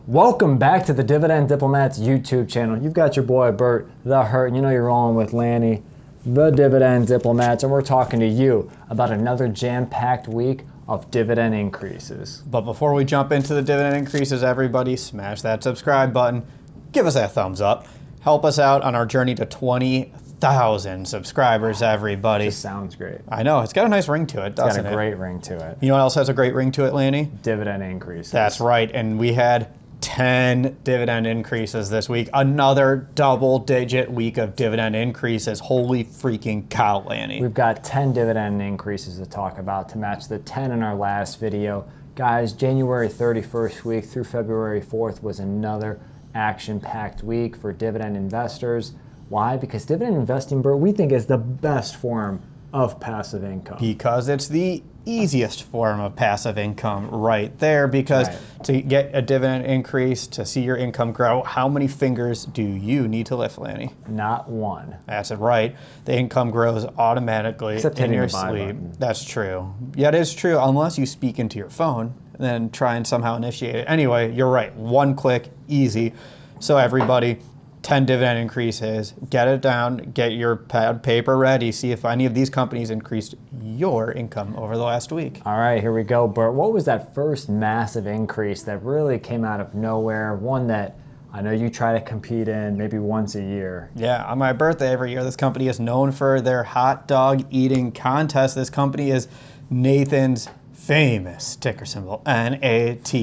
Welcome back to the Dividend Diplomats YouTube channel. You've got your boy Bert, the Hurt, and you know you're rolling with Lanny, the Dividend Diplomats, and we're talking to you about another jam-packed week of dividend increases. But before we jump into the dividend increases, everybody smash that subscribe button, give us that thumbs up, help us out on our journey to 20,000 subscribers, everybody. This sounds great. I know, it's got a nice ring to it, doesn't it? It's got a great ring to it. You know what else has a great ring to it, Lanny? Dividend increases. That's right, and we had 10 dividend increases this week. Another double-digit week of dividend increases. Holy freaking cow, Lanny. We've got 10 dividend increases to talk about to match the 10 in our last video. Guys, January 31st week through February 4th was another action-packed week for dividend investors. Why? Because dividend investing, Bert, we think is the best form of passive income. Because it's the easiest form of passive income right there, because to get a dividend increase, to see your income grow, how many fingers do you need to lift, Lanny? Not one. That's it, right. The income grows automatically Except in your the buy sleep. button. That's true. Yeah, it is true, unless you speak into your phone and then try and somehow initiate it. Anyway, you're right. One click, easy. So everybody, 10 dividend increases, get it down, get your pad paper ready, see if any of these companies increased your income over the last week. All right, here we go, Bert. What was that first massive increase that really came out of nowhere? One that I know you try to compete in maybe once a year. Yeah, on my birthday every year, this company is known for their hot dog eating contest. This company is Nathan's famous ticker symbol, NATH.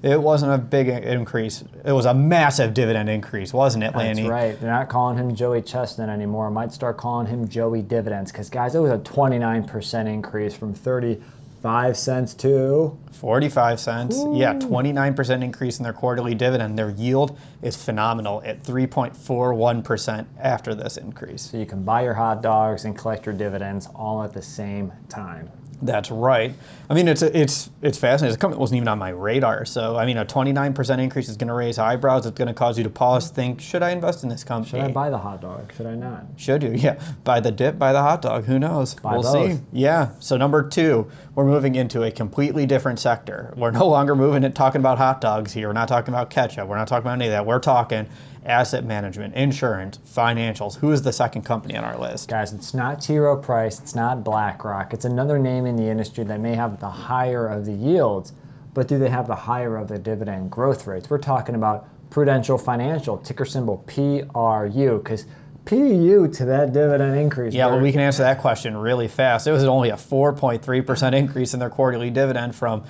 It wasn't a big increase. It was a massive dividend increase, wasn't it, Lanny? That's right. They're not calling him Joey Chestnut anymore. Might start calling him Joey Dividends, because, guys, it was a 29% increase from 35 cents to 45 cents. Ooh. Yeah, 29% increase in their quarterly dividend. Their yield is phenomenal at 3.41% after this increase. So you can buy your hot dogs and collect your dividends all at the same time. That's right. I mean, it's fascinating. This company wasn't even on my radar. So, I mean, a 29% increase is going to raise eyebrows. It's going to cause you to pause, think, should I invest in this company? Should I buy the hot dog? Should I not? Should you? Yeah. Buy the dip, buy the hot dog. Who knows? Buy we'll both. see. Yeah. So number 2, we're moving into a completely different sector. We're no longer moving and talking about hot dogs here. We're not talking about ketchup. We're not talking about any of that. We're talking asset management, insurance, financials. Who is the second company on our list? Guys, it's not T. Rowe Price, it's not BlackRock. It's another name in the industry that may have the higher of the yields, but do they have the higher of the dividend growth rates? We're talking about Prudential Financial, ticker symbol PRU, because PU to that dividend increase. Yeah, well, we can answer that question really fast. It was only a 4.3% increase in their quarterly dividend from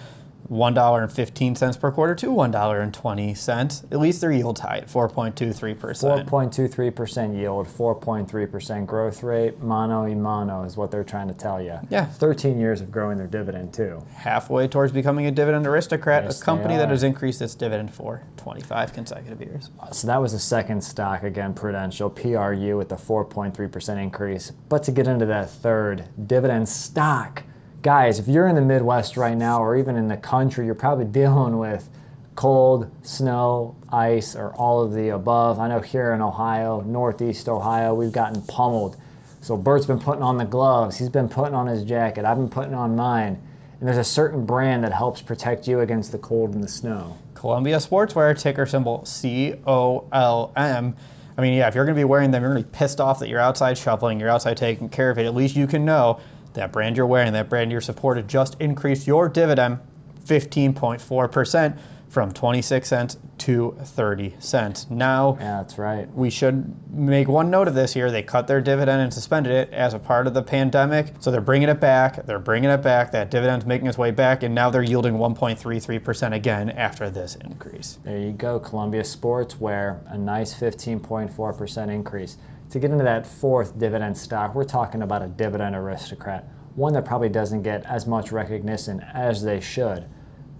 $1.15 per quarter to $1.20. At least their yield's high at 4.23%. 4.23% yield, 4.3% growth rate. Mano y mano is what they're trying to tell you. Yeah. 13 years of growing their dividend, too. Halfway towards becoming a dividend aristocrat, Yes, a company they that are. has increased its dividend for 25 consecutive years. So that was the second stock, again, Prudential, PRU, with the 4.3% increase. But to get into that third, dividend stock. Guys, if you're in the Midwest right now, or even in the country, you're probably dealing with cold, snow, ice, or all of the above. I know here in Ohio, Northeast Ohio, we've gotten pummeled. So Bert's been putting on the gloves. He's been putting on his jacket. I've been putting on mine. And there's a certain brand that helps protect you against the cold and the snow. Columbia Sportswear, ticker symbol COLM. I mean, yeah, if you're going to be wearing them, you're going to be pissed off that you're outside shoveling, you're outside taking care of it. At least you can know that brand you're wearing, that brand you're supported, just increased your dividend 15.4% from 26 cents to 30 cents. Now, Yeah, that's right. we should make one note of this here. They cut their dividend and suspended it as a part of the pandemic. So they're bringing it back. They're bringing it back. That dividend's making its way back, and now they're yielding 1.33% again after this increase. There you go, Columbia Sportswear, a nice 15.4% increase. To get into that fourth dividend stock, we're talking about a dividend aristocrat, one that probably doesn't get as much recognition as they should.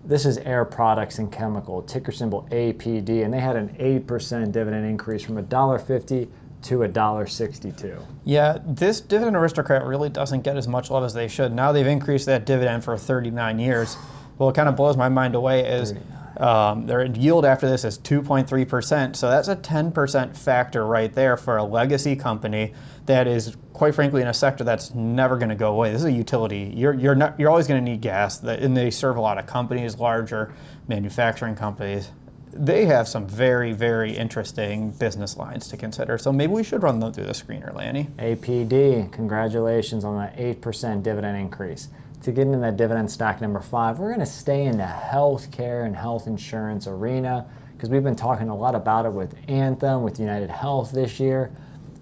This is Air Products and Chemical, ticker symbol APD, and they had an 8% dividend increase from $1.50 to $1.62. Yeah, this dividend aristocrat really doesn't get as much love as they should. Now they've increased that dividend for 39 years. Well, what kind of blows my mind away is Their yield after this is 2.3%. So that's a 10% factor right there for a legacy company that is, quite frankly, in a sector that's never going to go away. This is a utility. You're always going to need gas, and they serve a lot of companies, larger manufacturing companies. They have some very, very interesting business lines to consider. So maybe we should run them through the screener, Lanny. APD, congratulations on that 8% dividend increase. To get into that dividend stock number 5, we're going to stay in the healthcare and health insurance arena because we've been talking a lot about it with Anthem, with United Health this year.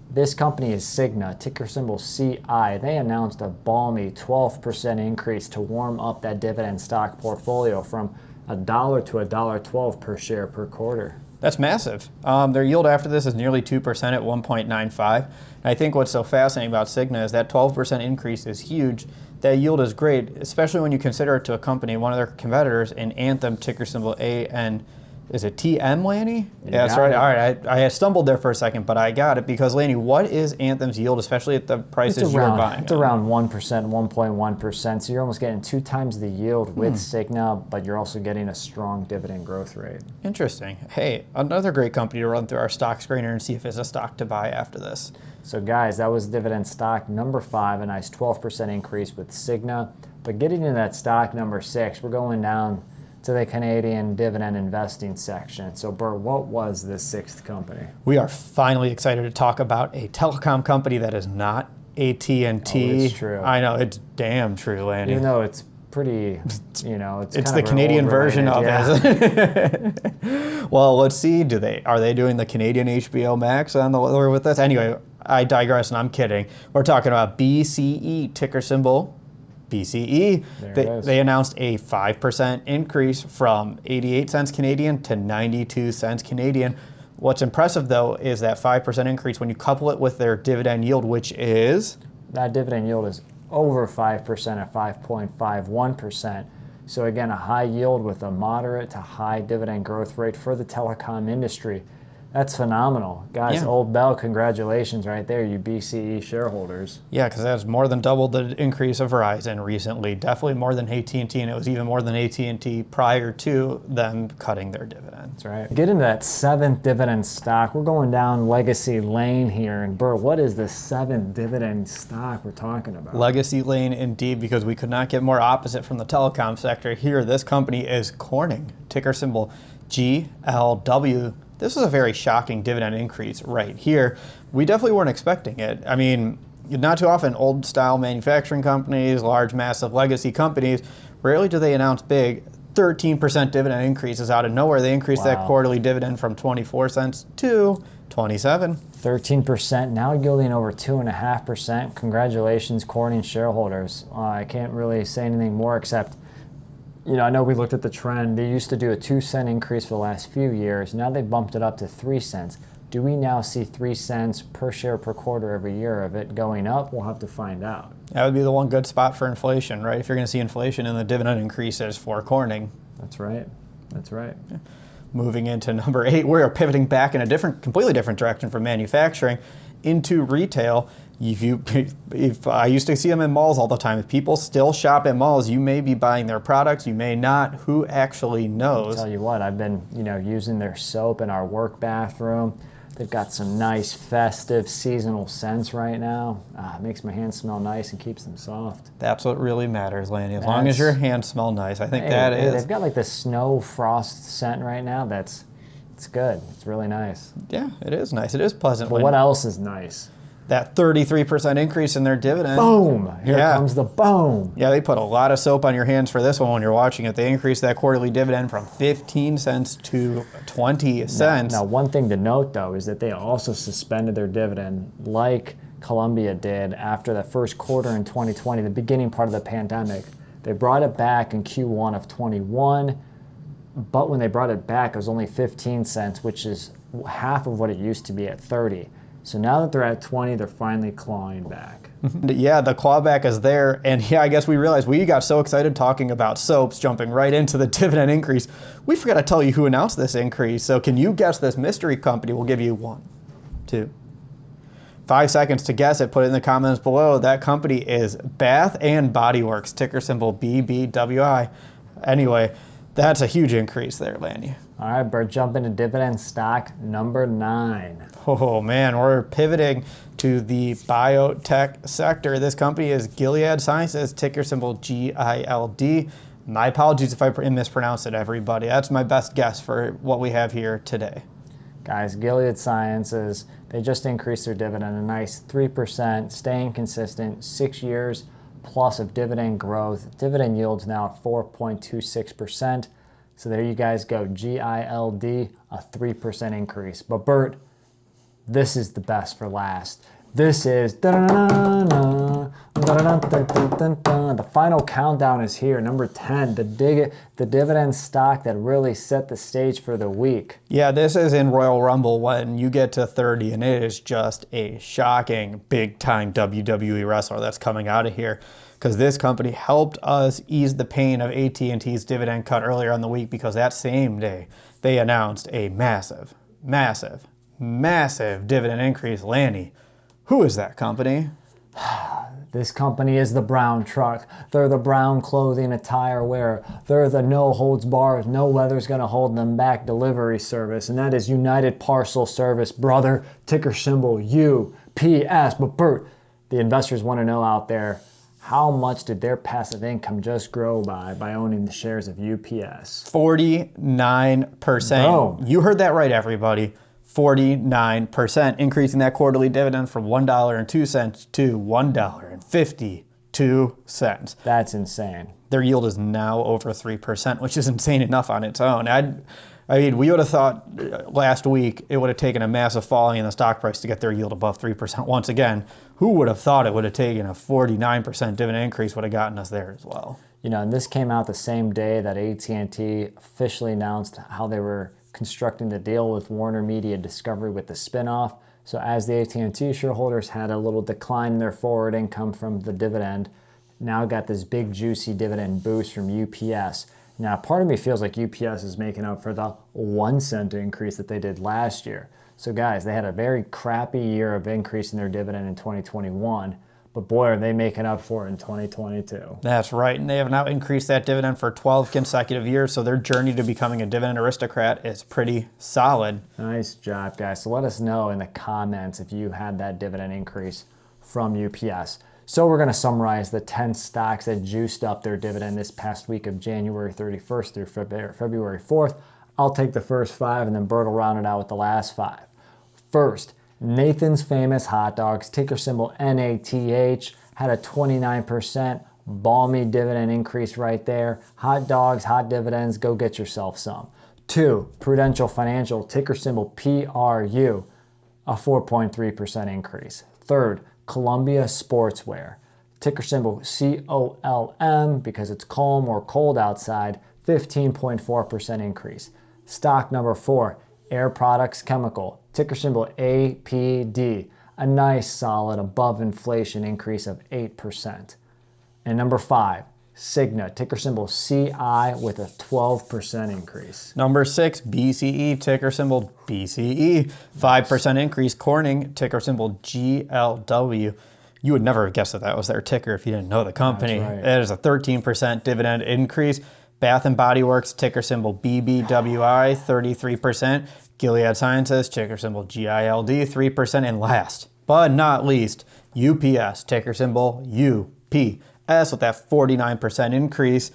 This company is Cigna, ticker symbol CI. They announced a balmy 12% increase to warm up that dividend stock portfolio from $1 to $1.12 per share per quarter. That's massive. Their yield after this is nearly 2% at 1.95. And I think what's so fascinating about Cigna is that 12% increase is huge. That yield is great, especially when you consider it to a company, one of their competitors, in Anthem, ticker symbol AN. Is it TM, Lanny? Yeah, that's right. All right, I stumbled there for a second, but I got it because, Lanny, what is Anthem's yield, especially at the prices you're buying? It's around 1%, 1.1%. So you're almost getting 2 times the yield with Cigna, but you're also getting a strong dividend growth rate. Interesting. Hey, another great company to run through our stock screener and see if it's a stock to buy after this. So guys, that was dividend stock number 5, a nice 12% increase with Cigna. But getting into that stock number 6, we're going down to the Canadian dividend investing section. So Bert, what was this 6th company? We are finally excited to talk about a telecom company that is not AT&T. Oh, it's true. I know, it's damn true, Lanny. Even though it's pretty, it's the Canadian version of it. Well, let's see. Are they doing the Canadian HBO Max on the or with this? Anyway, I digress, and I'm kidding. We're talking about BCE, ticker symbol BCE. They announced a 5% increase from 88 cents Canadian to 92 cents Canadian. What's impressive, though, is that 5% increase when you couple it with their dividend yield, which is? That dividend yield is over 5% at 5.51%. So again, a high yield with a moderate to high dividend growth rate for the telecom industry. That's phenomenal. Guys, Old Bell, congratulations right there, you BCE shareholders. Yeah, because that's more than doubled the increase of Verizon recently. Definitely more than AT&T, and it was even more than AT&T prior to them cutting their dividends. That's right. Get into that 7th dividend stock. We're going down legacy lane here. And Bert, what is the 7th dividend stock we're talking about? Legacy lane indeed, because we could not get more opposite from the telecom sector. Here, this company is Corning, ticker symbol GLW. This is a very shocking dividend increase right here. We definitely weren't expecting it. I mean, not too often old style manufacturing companies, large, massive legacy companies, rarely do they announce big 13% dividend increases out of nowhere. They increased that quarterly dividend from 24 cents to 27. 13%, now yielding over 2.5%. Congratulations, Corning shareholders. I can't really say anything more except, I know we looked at the trend. They used to do a 2-cent increase for the last few years. Now they've bumped it up to 3 cents. Do we now see 3 cents per share per quarter every year of it going up? We'll have to find out. That would be the one good spot for inflation, right? If you're going to see inflation in the dividend increases for Corning. That's right. That's right. Yeah. Moving into number 8, we're pivoting back in a completely different direction from manufacturing into retail. If I used to see them in malls all the time. If people still shop at malls, you may be buying their products, you may not. Who actually knows? I'll tell you what, I've been using their soap in our work bathroom. They've got some nice festive seasonal scents right now. It makes my hands smell nice and keeps them soft. That's what really matters, Lanny. As long as your hands smell nice, I think is. They've got like the snow frost scent right now. It's good. It's really nice. Yeah, it is nice. It is pleasant. But what else is nice? That 33% increase in their dividend. Boom! Here comes the boom. Yeah, they put a lot of soap on your hands for this one when you're watching it. They increased that quarterly dividend from 15 cents to 20 cents. Now, one thing to note, though, is that they also suspended their dividend like Columbia did after the first quarter in 2020, the beginning part of the pandemic. They brought it back in Q1 of 21, but when they brought it back, it was only 15 cents, which is half of what it used to be at 30. So now that they're at 20, they're finally clawing back. Yeah, the clawback is there. And yeah, I guess we realized we got so excited talking about soaps, jumping right into the dividend increase. We forgot to tell you who announced this increase. So can you guess this mystery company? We'll give you 1, 2, 5 seconds to guess it. Put it in the comments below. That company is Bath and Body Works, ticker symbol BBWI. Anyway, That's a huge increase there, Lanny. All right, Bert, jump into dividend stock number 9. Oh man, we're pivoting to the biotech sector. This company is Gilead Sciences, ticker symbol GILD. My apologies if I mispronounce it, everybody. That's my best guess for what we have here today. Guys, Gilead Sciences, they just increased their dividend a nice 3%, staying consistent, 6 years plus of dividend growth. Dividend yield's now at 4.26%. So there you guys go, GILD, a 3% increase. But Bert, this is the best for last. This is the final countdown is here. Number 10, the dividend stock that really set the stage for the week. Yeah, this is in Royal Rumble when you get to 30, and it is just a shocking, big-time WWE wrestler that's coming out of here. Because this company helped us ease the pain of AT&T's dividend cut earlier in the week, because that same day they announced a massive, massive, massive dividend increase. Lanny, who is that company? This company is the Brown Truck. They're the Brown clothing attire wearer. They're the no holds barred, no weather's gonna hold them back delivery service, and that is United Parcel Service, brother. Ticker symbol UPS. But Bert, the investors want to know out there, how much did their passive income just grow by owning the shares of UPS? 49%. Boom. You heard that right, everybody. 49%, increasing that quarterly dividend from $1.02 to $1.52. That's insane. Their yield is now over 3%, which is insane enough on its own. I mean, we would have thought last week it would have taken a massive falling in the stock price to get their yield above 3% once again. Who would have thought it would have taken a 49% dividend increase would have gotten us there as well? You know, and this came out the same day that AT&T officially announced how they were constructing the deal with Warner Media Discovery with the spinoff. So as the AT&T shareholders had a little decline in their forward income from the dividend, now got this big juicy dividend boost from UPS. Now, part of me feels like UPS is making up for the 1 cent increase that they did last year. So guys, they had a very crappy year of increasing their dividend in 2021, but boy, are they making up for it in 2022. That's right, and they have now increased that dividend for 12 consecutive years, so their journey to becoming a dividend aristocrat is pretty solid. Nice job, guys. So let us know in the comments if you had that dividend increase from UPS. So we're going to summarize the 10 stocks that juiced up their dividend this past week of January 31st through February 4th. I'll take the first 5, and then Bert will round it out with the last 5. First, Nathan's Famous Hot Dogs, ticker symbol NATH, had a 29% balmy dividend increase right there. Hot dogs, hot dividends, go get yourself some. 2, Prudential Financial, ticker symbol PRU, a 4.3% increase. Third, Columbia Sportswear, ticker symbol COLM, because it's calm or cold outside, 15.4% increase. Stock number 4, Air Products Chemical, ticker symbol APD, a nice solid above inflation increase of 8%. And number 5, Cigna, ticker symbol CI, with a 12% increase. Number 6, BCE, ticker symbol BCE, 5% increase. Corning, ticker symbol GLW. You would never have guessed that that was their ticker if you didn't know the company. That's right. It is a 13% dividend increase. Bath & Body Works, ticker symbol BBWI, 33%. Gilead Sciences, ticker symbol GILD, 3%. And last but not least, UPS, ticker symbol UPS, with that 49% increase.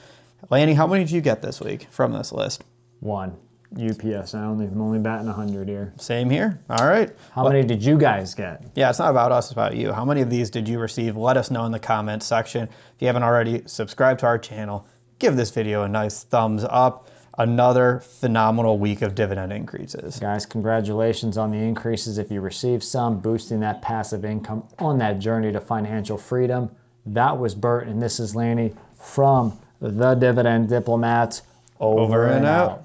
Lanny, how many did you get this week from this list? 1, UPS. I'm only batting 100 here. Same here. All right. How many did you guys get? Yeah, it's not about us, it's about you. How many of these did you receive? Let us know in the comments section. If you haven't already, subscribe to our channel. Give this video a nice thumbs up. Another phenomenal week of dividend increases. Guys, congratulations on the increases if you received some, boosting that passive income on that journey to financial freedom. That was Bert, and this is Lanny from the Dividend Diplomats. Over and out.